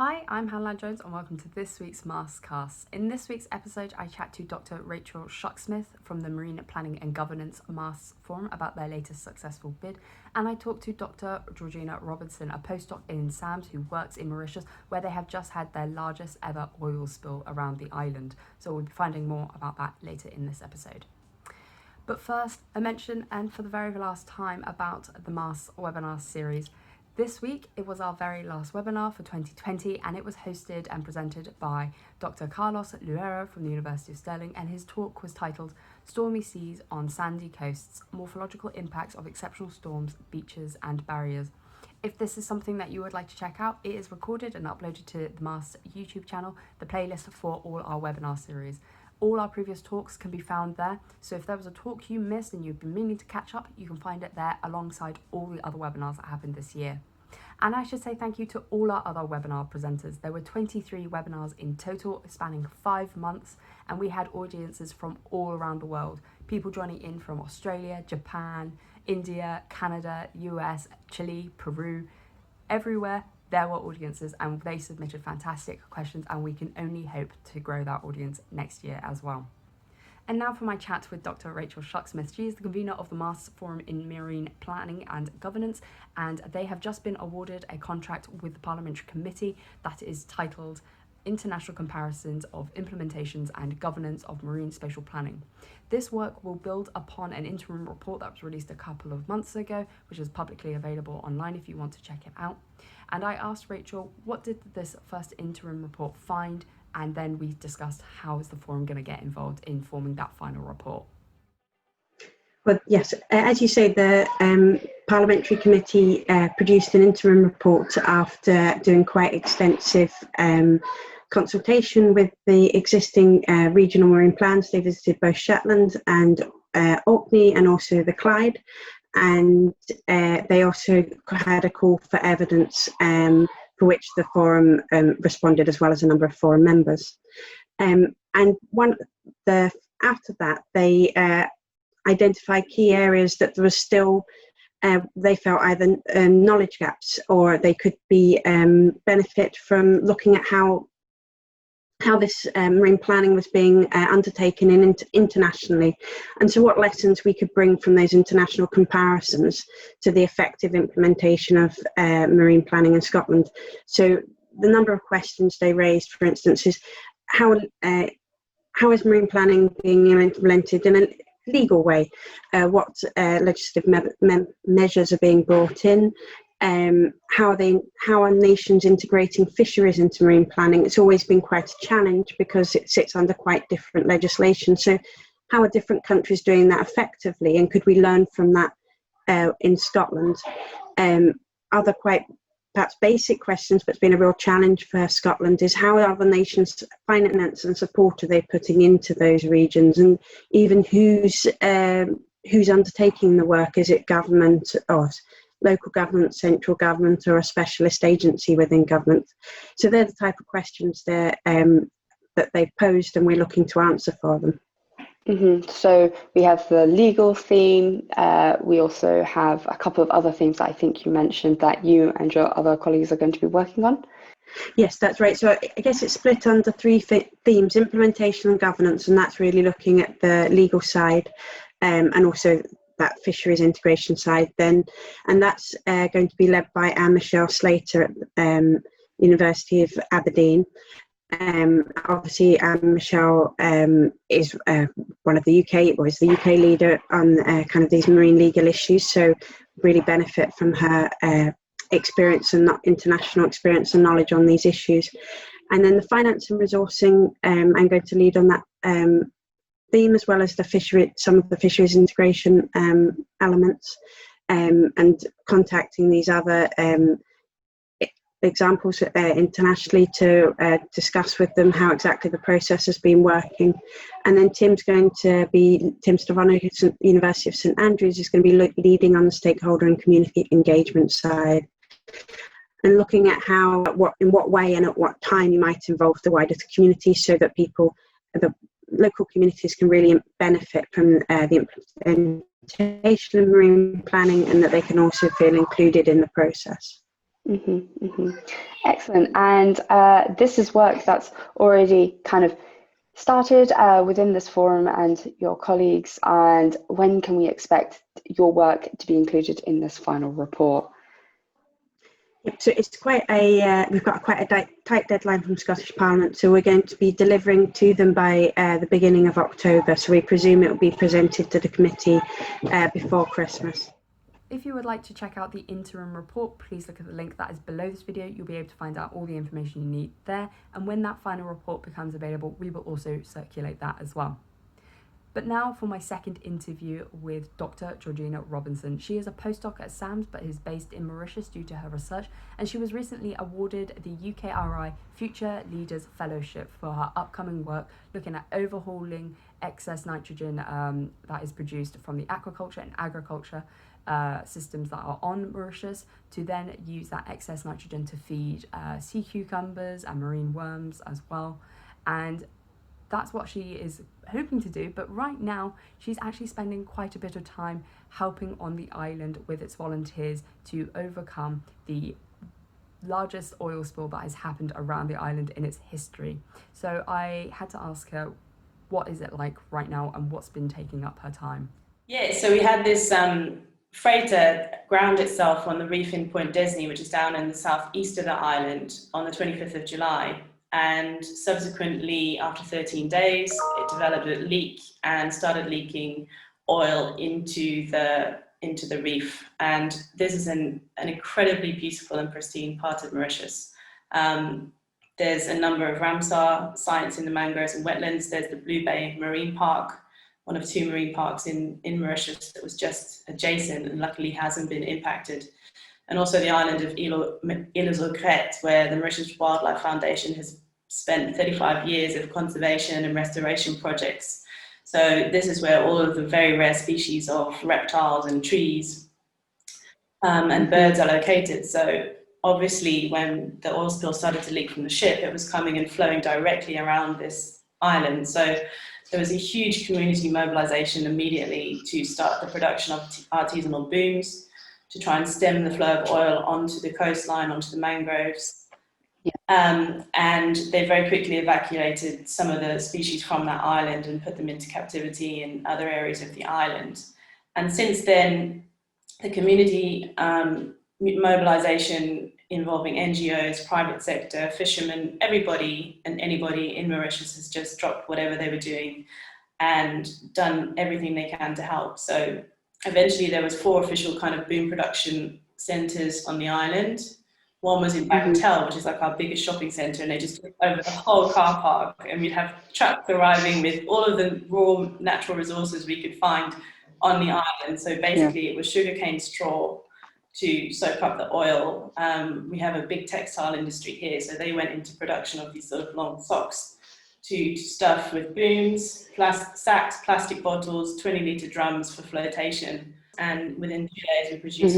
Hi, I'm Hannah Jones and welcome to this week's MASTS cast. In this week's episode, I chat to Dr Rachel Shucksmith from the Marine Planning and Governance MASTS Forum about their latest successful bid, and I talk to Dr Georgina Robinson, a postdoc in SAMS who works in Mauritius, where they have just had their largest ever oil spill around the island. So we'll be finding more about that later in this episode. But first, a mention, and for the very last time, about the MASTS webinar series. This week, it was our very last webinar for 2020, and it was hosted and presented by Dr. Carlos Luera from the University of Stirling, and his talk was titled Stormy Seas on Sandy Coasts, Morphological Impacts of Exceptional Storms, Beaches and Barriers. If this is something that you would like to check out, it is recorded and uploaded to the MASTS YouTube channel, the playlist for all our webinar series. All our previous talks can be found there, so if there was a talk you missed and you've been meaning to catch up, you can find it there alongside all the other webinars that happened this year. And I should say thank you to all our other webinar presenters. There were 23 webinars in total, spanning 5 months, and we had audiences from all around the world. People joining in from Australia, Japan, India, Canada, US, Chile, Peru, everywhere. There were audiences and they submitted fantastic questions, and we can only hope to grow that audience next year as well. And now for my chat with Dr. Rachel Shucksmith. She is the convener of the MASTS Forum in Marine Planning and Governance, and they have just been awarded a contract with the Parliamentary Committee that is titled International Comparisons of Implementations and Governance of Marine Spatial Planning. This work will build upon an interim report that was released a couple of months ago, which is publicly available online if you want to check it out. And I asked Rachel, what did this first interim report find? And then we discussed how is the forum going to get involved in forming that final report. Well, yes, as you say, the Parliamentary Committee produced an interim report after doing quite extensive consultation with the existing regional marine plans. They visited both Shetland and Orkney and also the Clyde, and they also had a call for evidence for which the forum responded, as well as a number of forum members. And after that, they identified key areas that there was still, they felt either knowledge gaps, or they could be benefit from looking at how this marine planning was being undertaken internationally, and so what lessons we could bring from those international comparisons to the effective implementation of marine planning in Scotland. So the number of questions they raised, for instance, is how is marine planning being implemented in a legal way? What legislative measures are being brought in? How are nations integrating fisheries into marine planning? It's always been quite a challenge because it sits under quite different legislation. So how are different countries doing that effectively, and could we learn from that in Scotland? Other quite perhaps basic questions, but it's been a real challenge for Scotland, is how are other nations' finance and support are they putting into those regions, and even who's undertaking the work? Is it government or local government, central government, or a specialist agency within government? So they're the type of questions that they've posed, and we're looking to answer for them. So we have the legal theme. We also have a couple of other themes that I think you mentioned that you and your other colleagues are going to be working on. Yes, that's right. So I guess it's split under 3 themes: implementation and governance, and that's really looking at the legal side, and also that fisheries integration side then, and that's going to be led by Michelle Slater at University of Aberdeen. Obviously Michelle is one of the UK, or is the UK leader on kind of these marine legal issues, so really benefit from her experience and international experience and knowledge on these issues. And then the finance and resourcing, I'm going to lead on that theme, as well as some of the fisheries integration elements, and contacting these other examples internationally to discuss with them how exactly the process has been working. And then Tim Stefano, who's at the University of St Andrews, is going to be leading on the stakeholder and community engagement side, and looking at in what way and at what time you might involve the wider community, so that the local communities can really benefit from the implementation of marine planning, and that they can also feel included in the process. Excellent. And this is work that's already kind of started within this forum and your colleagues. And when can we expect your work to be included in this final report? Yep, so it's quite a we've got quite a tight deadline from Scottish Parliament, so we're going to be delivering to them by the beginning of October. So we presume it will be presented to the committee before Christmas. If you would like to check out the interim report, please look at the link that is below this video. You'll be able to find out all the information you need there. And when that final report becomes available, we will also circulate that as well. But now for my second interview with Dr. Georgina Robinson. She is a postdoc at SAMS, but is based in Mauritius due to her research, and she was recently awarded the UKRI Future Leaders Fellowship for her upcoming work looking at overhauling excess nitrogen that is produced from the aquaculture and agriculture systems that are on Mauritius, to then use that excess nitrogen to feed sea cucumbers and marine worms as well. And that's what she is hoping to do, but right now she's actually spending quite a bit of time helping on the island with its volunteers to overcome the largest oil spill that has happened around the island in its history. So I had to ask her, what is it like right now and what's been taking up her time? Yeah, so we had this freighter ground itself on the reef in Point Desny, which is down in the southeast of the island, on the 25th of July. And subsequently, after 13 days, it developed a leak and started leaking oil into the reef. And this is an incredibly beautiful and pristine part of Mauritius. There's a number of Ramsar sites in the mangroves and wetlands. There's the Blue Bay Marine Park, one of two marine parks in Mauritius that was just adjacent and luckily hasn't been impacted. And also the island of Îles aux Crêtes, where the Mauritius Wildlife Foundation has spent 35 years of conservation and restoration projects. So this is where all of the very rare species of reptiles and trees and birds are located. So obviously when the oil spill started to leak from the ship, it was coming and flowing directly around this island. So there was a huge community mobilization immediately to start the production of artisanal booms, to try and stem the flow of oil onto the coastline, onto the mangroves. Yeah. And they very quickly evacuated some of the species from that island and put them into captivity in other areas of the island. And since then, the community mobilization involving NGOs, private sector, fishermen, everybody and anybody in Mauritius has just dropped whatever they were doing and done everything they can to help. So eventually there was 4 official kind of boom production centres on the island. One was in Bagatelle, which is like our biggest shopping centre, and they just took over the whole car park, and we'd have trucks arriving with all of the raw natural resources we could find on the island. So basically it was sugarcane straw to soak up the oil. We have a big textile industry here, so they went into production of these sort of long socks to stuff with booms, sacks, plastic bottles, 20-litre drums for flotation. And within 2 days, we produced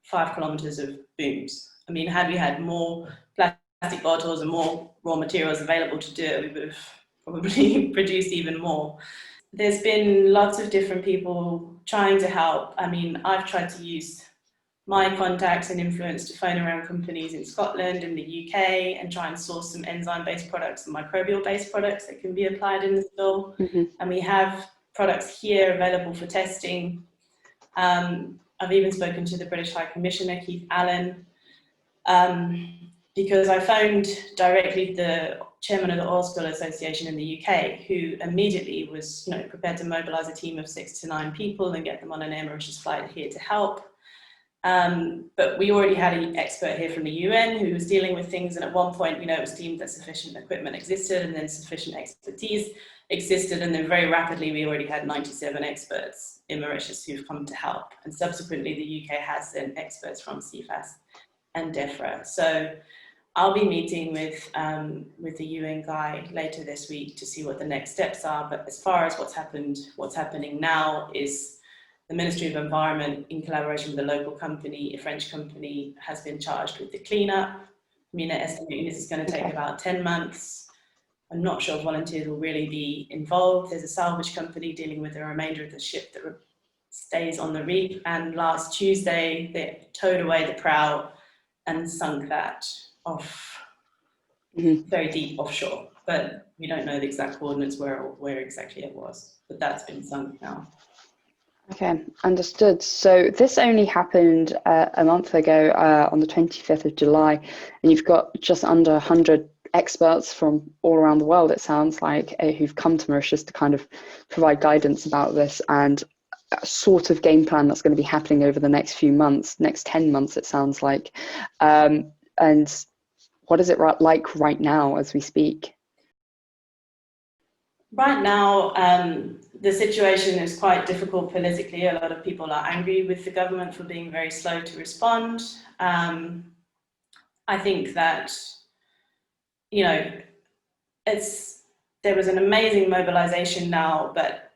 5 kilometres of booms. I mean, had we had more plastic bottles and more raw materials available to do it, we would have probably produced even more. There's been lots of different people trying to help. I mean, I've tried to use my contacts and influence to phone around companies in Scotland and the UK and try and source some enzyme-based products and microbial-based products that can be applied in the spill. And we have products here available for testing. I've even spoken to the British High Commissioner, Keith Allen, because I phoned directly the chairman of the Oil Spill Association in the UK, who immediately was prepared to mobilise a team of 6 to 9 people and get them on an Air Mauritius flight here to help. But we already had an expert here from the UN who was dealing with things, and at one point, it was deemed that sufficient equipment existed and then sufficient expertise existed, and then very rapidly we already had 97 experts in Mauritius who've come to help, and subsequently the UK has sent experts from CFAS and DEFRA. So I'll be meeting with the UN guy later this week to see what the next steps are, but as far as what's happening now is the Ministry of Environment, in collaboration with a local company, a French company, has been charged with the cleanup. I mean, they're estimating this is going to take about 10 months. I'm not sure if volunteers will really be involved. There's a salvage company dealing with the remainder of the ship that stays on the reef. And last Tuesday, they towed away the prow and sunk that off Mm-hmm. very deep offshore. But we don't know the exact coordinates where exactly it was. But that's been sunk now. Okay, understood. So this only happened a month ago on the 25th of July, and you've got just under 100 experts from all around the world, it sounds like, who've come to Mauritius to kind of provide guidance about this and a sort of game plan that's going to be happening over the next few months, next 10 months, it sounds like. And what is it like right now as we speak? Right now, the situation is quite difficult politically. A lot of people are angry with the government for being very slow to respond. I think that, you know, there was an amazing mobilization now, but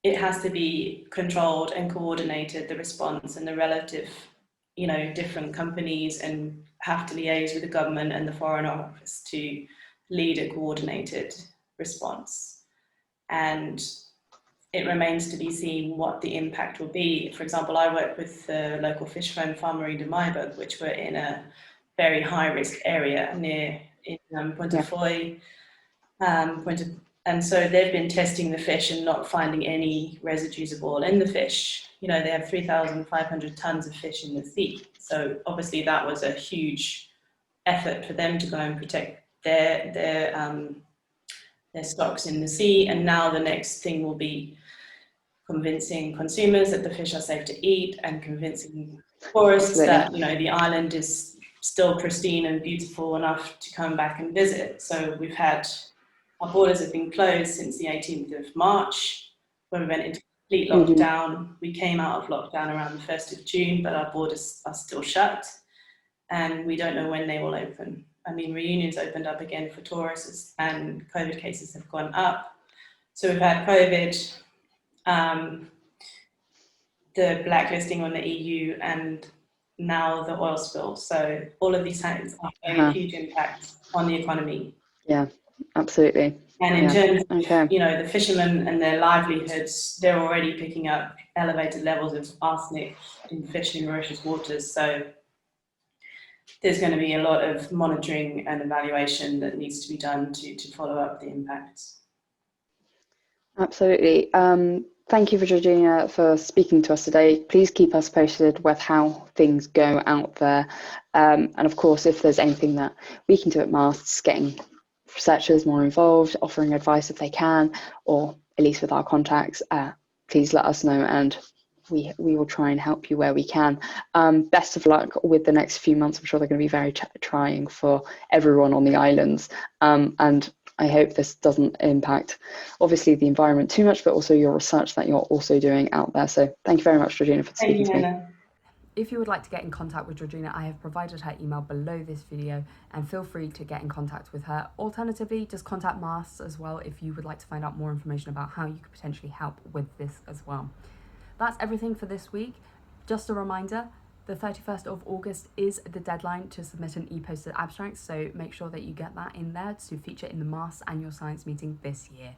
it has to be controlled and coordinated, the response and the relative, you know, different companies, and have to liaise with the government and the Foreign Office to lead a coordinated response. And it remains to be seen what the impact will be. For example, I work with the local fish farm, Farmerie de Maaiburg, which were in a very high-risk area near Pointe-à-Foy, and so they've been testing the fish and not finding any residues of oil in the fish. You know, they have 3,500 tons of fish in the sea. So obviously that was a huge effort for them to go and protect their stocks in the sea. And now the next thing will be convincing consumers that the fish are safe to eat, and convincing tourists that, you know, the island is still pristine and beautiful enough to come back and visit. So our borders have been closed since the 18th of March, when we went into complete lockdown. We came out of lockdown around the 1st of June, but our borders are still shut, and we don't know when they will open. I mean, Reunion's opened up again for tourists, and COVID cases have gone up. So we've had COVID, the blacklisting on the EU, and now the oil spill. So all of these things are having a huge impact on the economy. Yeah, absolutely. And in terms of, you know, the fishermen and their livelihoods, they're already picking up elevated levels of arsenic in fish in Mauritius waters. So there's going to be a lot of monitoring and evaluation that needs to be done to follow up the impacts. Absolutely. Thank you, Georgina, for speaking to us today. Please keep us posted with how things go out there. And of course, if there's anything that we can do at MASTS, getting researchers more involved, offering advice if they can, or at least with our contacts, please let us know, and we will try and help you where we can. Best of luck with the next few months. I'm sure they're going to be very trying for everyone on the islands. And I hope this doesn't impact, obviously, the environment too much, but also your research that you're also doing out there. So thank you very much, Georgina, for speaking to me. If you would like to get in contact with Georgina, I have provided her email below this video, and feel free to get in contact with her. Alternatively, just contact MASTS as well if you would like to find out more information about how you could potentially help with this as well. That's everything for this week. Just a reminder, the 31st of August is the deadline to submit an e-posted abstract, so make sure that you get that in there to feature in the MASTS annual science meeting this year.